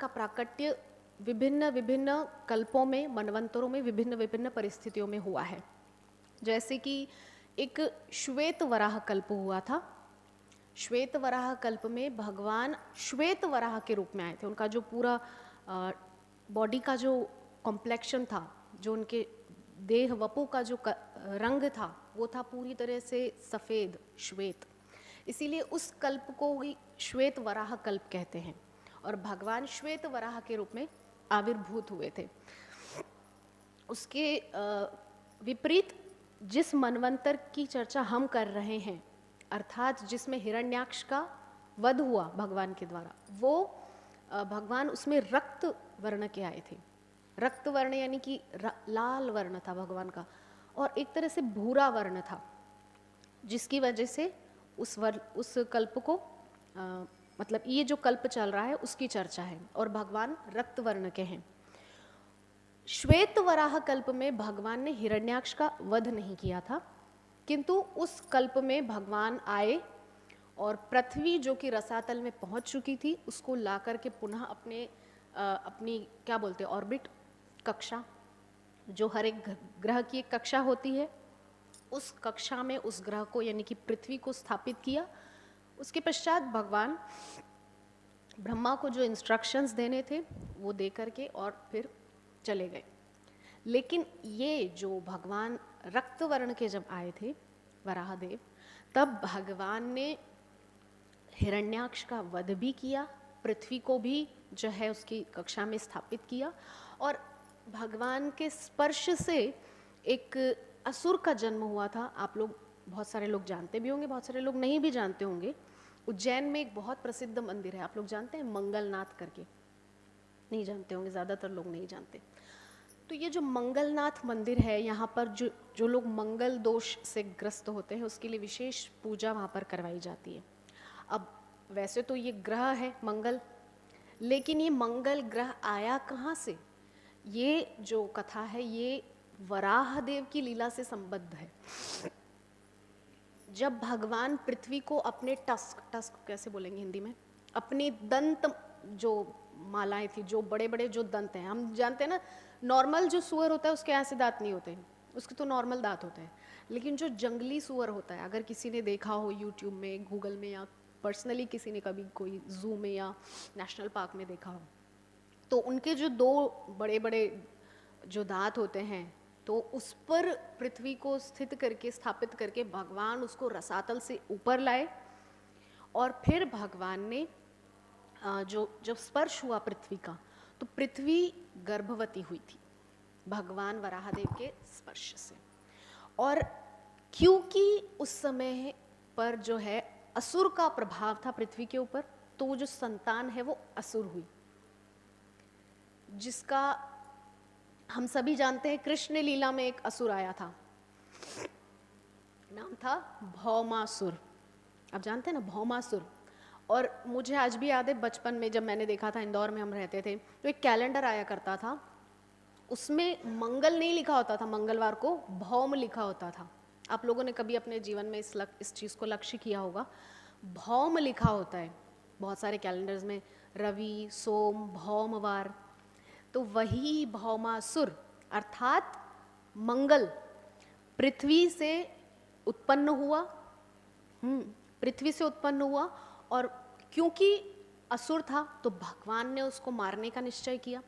का प्राकट्य विभिन्न विभिन्न कल्पों में, मनवंतरों में, विभिन्न विभिन्न परिस्थितियों में हुआ है। जैसे कि एक श्वेत वराह कल्प हुआ था। श्वेत वराह कल्प में भगवान श्वेत वराह के रूप में आए थे। उनका जो पूरा बॉडी का जो कॉम्प्लेक्शन था, जो उनके देह वपु का जो रंग था, वो था पूरी तरह से सफ़ेद, श्वेत। इसीलिए उस कल्प को ही श्वेत वराह कल्प कहते हैं। और भगवान श्वेत वराह के रूप में आविर्भूत हुए थे। उसके विपरीत जिस मनवंतर की चर्चा हम कर रहे हैं, अर्थात जिसमें हिरण्याक्ष का वध हुआ भगवान के द्वारा, वो भगवान उसमें रक्त वर्ण के आए थे। रक्त वर्ण यानी कि लाल वर्ण था भगवान का, और एक तरह से भूरा वर्ण था, जिसकी वजह से उस कल्प को मतलब ये जो कल्प चल रहा है उसकी चर्चा है, और भगवान रक्त वर्ण के हैं। श्वेत वराह कल्प में भगवान ने हिरण्याक्ष का वध नहीं किया था, किंतु उस कल्प में भगवान आए और पृथ्वी जो कि रसातल में पहुंच चुकी थी उसको ला करके पुनः अपनी क्या बोलते हैं, ऑर्बिट, कक्षा, जो हर एक ग्रह की एक कक्षा होती है, उस कक्षा में उस ग्रह को यानी कि पृथ्वी को स्थापित किया। उसके पश्चात भगवान ब्रह्मा को जो इंस्ट्रक्शंस देने थे वो दे करके और फिर चले गए। लेकिन ये जो भगवान रक्त वर्ण के जब आए थे वराहदेव, तब भगवान ने हिरण्याक्ष का वध भी किया, पृथ्वी को भी जो है उसकी कक्षा में स्थापित किया, और भगवान के स्पर्श से एक असुर का जन्म हुआ था। आप लोग, बहुत सारे लोग जानते भी होंगे, बहुत सारे लोग नहीं भी जानते होंगे। उज्जैन में एक बहुत प्रसिद्ध मंदिर है, आप लोग जानते हैं, मंगलनाथ करके? नहीं जानते होंगे, ज़्यादातर लोग नहीं जानते। तो ये जो मंगलनाथ मंदिर है, यहाँ पर जो लोग मंगल दोष से ग्रस्त होते हैं उसके लिए विशेष पूजा वहाँ पर करवाई जाती है। अब वैसे तो ये ग्रह है मंगल, लेकिन ये मंगल ग्रह आया कहाँ से? ये जो कथा है ये वराहदेव की लीला से संबद्ध है। जब भगवान पृथ्वी को अपने टस्क कैसे बोलेंगे हिंदी में, अपनी दंत जो मालाएं थी, जो बड़े बड़े जो दंत हैं, हम जानते हैं ना, नॉर्मल जो सुअर होता है उसके ऐसे दांत नहीं होते हैं, उसके तो नॉर्मल दांत होते हैं। लेकिन जो जंगली सुअर होता है, अगर किसी ने देखा हो यूट्यूब में, गूगल में, या पर्सनली किसी ने कभी कोई जू में या नेशनल पार्क में देखा हो, तो उनके जो दो बड़े बड़े जो दांत होते हैं, तो उस पर पृथ्वी को स्थित करके, स्थापित करके भगवान उसको रसातल से ऊपर लाए। और फिर भगवान ने जब स्पर्श हुआ पृथ्वी का, तो पृथ्वी गर्भवती हुई थी भगवान वराहदेव के स्पर्श से। और क्योंकि उस समय पर जो है असुर का प्रभाव था पृथ्वी के ऊपर, तो वो जो संतान है वो असुर हुई, जिसका हम सभी जानते हैं। कृष्ण लीला में एक असुर आया था, नाम था भौमासुर। आप जानते हैं ना, भौमासुर। और मुझे आज भी याद है, बचपन में जब मैंने देखा था, इंदौर में हम रहते थे, तो एक कैलेंडर आया करता था, उसमें मंगल नहीं लिखा होता था, मंगलवार को भौम लिखा होता था। आप लोगों ने कभी अपने जीवन में इस चीज़ को लक्ष्य किया होगा, भौम लिखा होता है बहुत सारे कैलेंडर्स में, रवि, सोम, भौमवार। तो वही भौमासुर अर्थात मंगल पृथ्वी से उत्पन्न हुआ, पृथ्वी से उत्पन्न हुआ। और क्योंकि असुर था तो भगवान ने उसको मारने का निश्चय किया।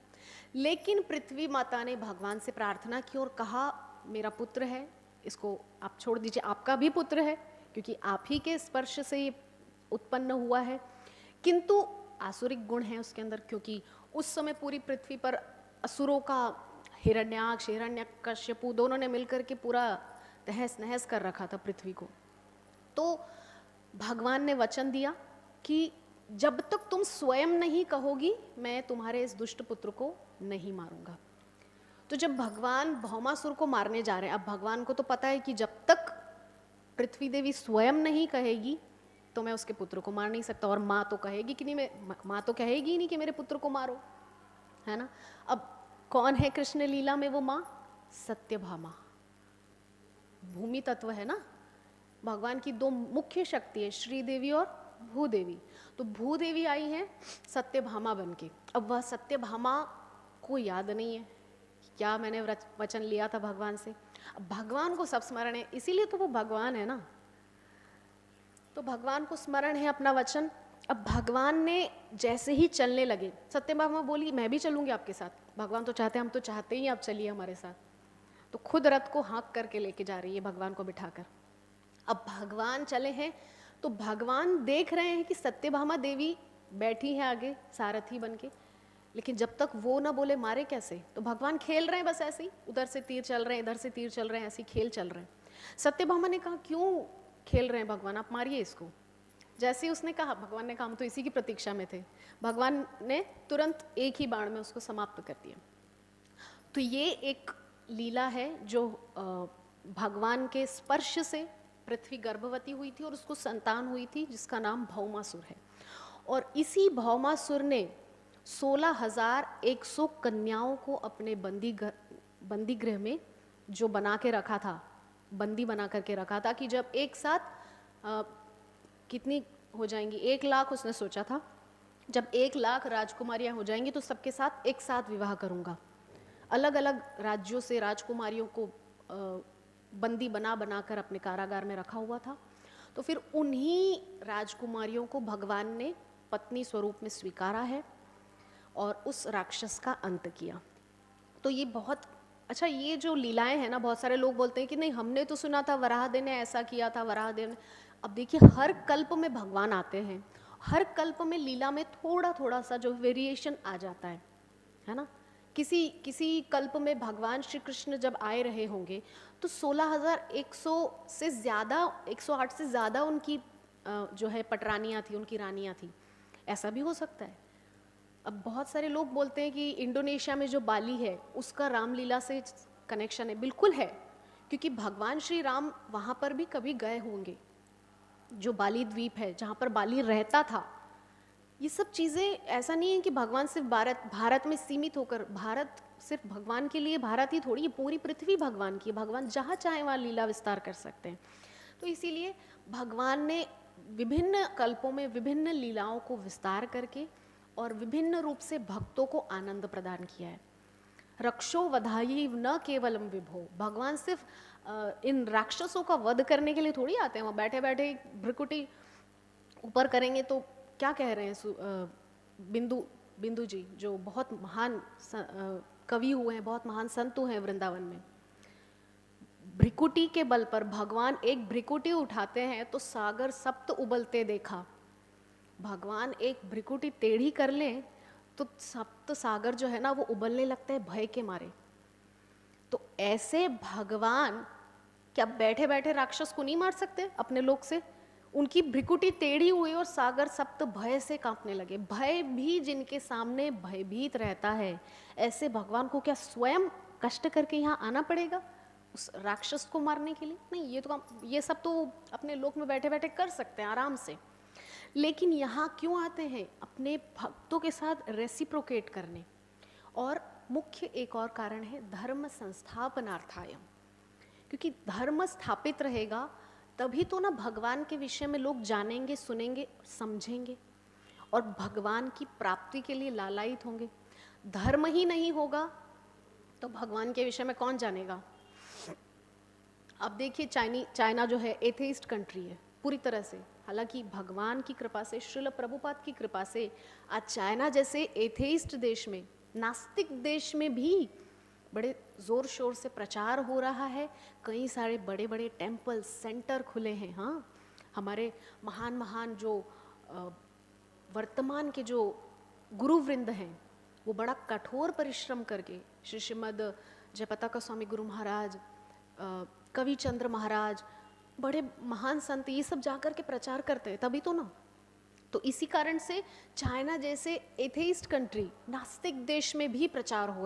लेकिन पृथ्वी माता ने भगवान से प्रार्थना की और कहा, मेरा पुत्र है, इसको आप छोड़ दीजिए, आपका भी पुत्र है, क्योंकि आप ही के स्पर्श से ये उत्पन्न हुआ है। किंतु आसुरिक गुण है उसके अंदर, क्योंकि उस समय पूरी पृथ्वी पर असुरों का हिरण्याक्ष, हिरण्यकश्यपु दोनों ने मिलकर के पूरा तहस नहस कर रखा था पृथ्वी को। तो भगवान ने वचन दिया कि जब तक तुम स्वयं नहीं कहोगी, मैं तुम्हारे इस दुष्ट पुत्र को नहीं मारूंगा। तो जब भगवान भौमासुर को मारने जा रहे हैं, अब भगवान को तो पता है कि जब तक पृथ्वी देवी स्वयं नहीं कहेगी तो मैं उसके पुत्र को मार नहीं सकता। और माँ तो कहेगी कि नहीं, माँ तो कहेगी नहीं कि मेरे पुत्र को मारो, है ना। अब कौन है कृष्ण लीला में वो माँ? सत्यभामा, भूमि तत्व है ना। भगवान की दो मुख्य शक्ति है, श्री देवी और भूदेवी। तो भूदेवी आई हैं सत्यभामा बन के। अब वह सत्यभामा को याद नहीं है क्या मैंने वचन लिया था भगवान से। अब भगवान को सब स्मरण है, इसीलिए तो वो भगवान है ना। तो भगवान को स्मरण है अपना वचन। अब भगवान ने जैसे ही चलने लगे, सत्यभामा बोली मैं भी चलूंगी आपके साथ। भगवान तो चाहते, हम तो चाहते ही आप चलिए हमारे साथ। तो खुद रथ को हाँक करके लेके जा रही है भगवान को बिठाकर। अब भगवान चले हैं तो भगवान देख रहे हैं कि सत्यभामा देवी बैठी है आगे सारथी बन के, लेकिन जब तक वो ना बोले मारे कैसे। तो भगवान खेल रहे हैं बस ऐसे ही, उधर से तीर चल रहे हैं, इधर से तीर चल रहे हैं, ऐसे खेल चल रहे हैं। सत्यभामा ने कहा क्यों खेल रहे हैं भगवान, आप मारिए इसको। जैसे ही उसने कहा, भगवान ने कहा हम तो इसी की प्रतीक्षा में थे, भगवान ने तुरंत एक ही बाण में उसको समाप्त कर दिया। तो ये एक लीला है जो भगवान के स्पर्श से पृथ्वी गर्भवती हुई थी और उसको संतान हुई थी जिसका नाम भौमासुर है। और इसी भौमासुर ने 16,100 कन्याओं को अपने बंदी गृह में जो बना के रखा था, बंदी बना करके रखा था कि जब एक साथ कितनी हो जाएंगी, 1 लाख उसने सोचा था, जब 1 लाख राजकुमारियां हो जाएंगी तो सबके साथ एक साथ विवाह करूंगा। अलग अलग राज्यों से राजकुमारियों को बंदी बना बना कर अपने कारागार में रखा हुआ था। तो फिर उन्हीं राजकुमारियों को भगवान ने पत्नी स्वरूप में स्वीकारा है और उस राक्षस का अंत किया। तो ये बहुत अच्छा, ये जो लीलाएं हैं ना, बहुत सारे लोग बोलते हैं कि नहीं हमने तो सुना था वराहदेव ने ऐसा किया था, वराहदेव ने। अब देखिए हर कल्प में भगवान आते हैं, हर कल्प में लीला में थोड़ा थोड़ा सा जो वेरिएशन आ जाता है ना। किसी कल्प में भगवान श्री कृष्ण जब आए रहे होंगे तो 16,100 से ज़्यादा, 108 से ज़्यादा उनकी जो है पटरानियाँ थी, उनकी रानियाँ थी। ऐसा भी हो सकता है। अब बहुत सारे लोग बोलते हैं कि इंडोनेशिया में जो बाली है उसका रामलीला से कनेक्शन है। बिल्कुल है, क्योंकि भगवान श्री राम वहाँ पर भी कभी गए होंगे। जो बाली द्वीप है जहाँ पर बाली रहता था, ये सब चीज़ें ऐसा नहीं है कि भगवान सिर्फ भारत में सीमित होकर, भारत सिर्फ भगवान के लिए भारत ही थोड़ी, ये पूरी पृथ्वी भगवान की है। भगवान जहाँ चाहे वहाँ लीला विस्तार कर सकते हैं। तो इसीलिए भगवान ने विभिन्न कल्पों में विभिन्न लीलाओं को विस्तार करके और विभिन्न रूप से भक्तों को आनंद प्रदान किया है। रक्षो वधाई न केवलम विभो, भगवान सिर्फ इन राक्षसों का वध करने के लिए थोड़ी आते हैं। वहाँ बैठे बैठे भ्रिकुटी ऊपर करेंगे तो क्या कह रहे हैं बिंदु जी, जो बहुत महान कवि हुए हैं, बहुत महान संत हैं वृंदावन में। भ्रिकुटी के बल पर भगवान एक भ्रिकुटी उठाते हैं तो सागर सप्त उबलते देखा। भगवान एक भ्रिकुटी टेढ़ी कर लें तो सप्त सागर जो है ना वो उबलने लगता है भय के मारे। तो ऐसे भगवान क्या बैठे बैठे राक्षस को नहीं मार सकते अपने लोक से? उनकी भ्रिकुटी टेढ़ी हुई और सागर सप्त भय से कांपने लगे। भय भी जिनके सामने भयभीत रहता है, ऐसे भगवान को क्या स्वयं कष्ट करके यहाँ आना पड़ेगा उस राक्षस को मारने के लिए? नहीं, ये सब तो अपने लोक में बैठे बैठे कर सकते हैं आराम से। लेकिन यहाँ क्यों आते हैं? अपने भक्तों के साथ रेसिप्रोकेट करने। और मुख्य एक और कारण है धर्म संस्थापनार्थाय, क्योंकि धर्म स्थापित रहेगा तभी तो ना भगवान के विषय में लोग जानेंगे, सुनेंगे, समझेंगे और भगवान की प्राप्ति के लिए लालायित होंगे। धर्म ही नहीं होगा तो भगवान के विषय में कौन जानेगा? अब देखिए चाइना जो है एथेइस्ट कंट्री है पूरी तरह से। हालांकि भगवान की कृपा से, श्रील प्रभुपाद की कृपा से आज चाइना जैसे एथेइस्ट देश में, नास्तिक देश में भी बड़े ज़ोर शोर से प्रचार हो रहा है। कई सारे बड़े बड़े टेम्पल सेंटर खुले हैं। हाँ, हमारे महान महान जो वर्तमान के जो गुरुवृंद हैं वो बड़ा कठोर परिश्रम करके, श्रीमद जयपताका स्वामी गुरु महाराज, कविचंद्र महाराज, बड़े महान संत, ये सब जाकर के प्रचार करते हैं तभी तो ना। तो इसी कारण से चाइना जैसे एथेइस्ट कंट्री, नास्तिक देश में भी प्रचार हो